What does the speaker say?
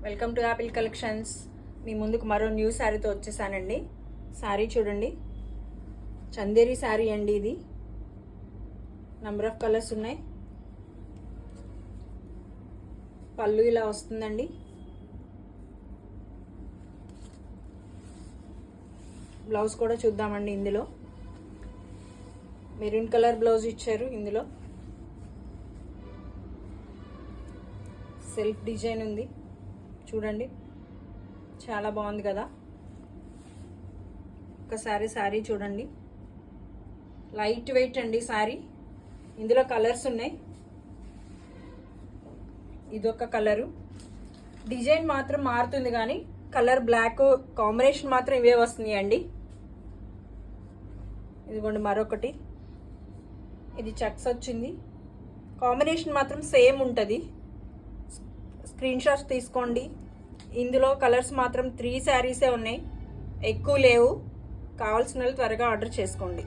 Welcome to Apple collections. మీ ముందుకు మరో న్యూ శారీతో వచ్చేసానండి. శారీ చూడండి, చందేరి శారీ అండి. ఇది నంబర్ ఆఫ్ కలర్స్ ఉన్నాయి. పళ్ళు ఇలా వస్తుందండి. బ్లౌజ్ కూడా చూద్దామండి. ఇందులో మెరూన్ కలర్ బ్లౌజ్ ఇచ్చారు. ఇందులో సెల్ఫ్ డిజైన్ ఉంది చూడండి, చాలా బాగుంది కదా. ఒకసారి శారీ చూడండి, లైట్ వెయిట్ అండి శారీ. ఇందులో కలర్స్ ఉన్నాయి. ఇదొక కలరు, డిజైన్ మాత్రం మారుతుంది కానీ కలర్ బ్లాక్ కాంబినేషన్ మాత్రం ఇవే వస్తున్నాయి అండి. ఇదిగోండి మరొకటి, ఇది చెక్స్ వచ్చింది. కాంబినేషన్ మాత్రం సేమ్ ఉంటుంది. స్క్రీన్ షాట్స్ తీసుకోండి. ఇందులో కలర్స్ మాత్రం 3 శారీసే ఉన్నాయి, ఎక్కువ లేవు. కావాల్సిన వాళ్ళు త్వరగా ఆర్డర్ చేసుకోండి.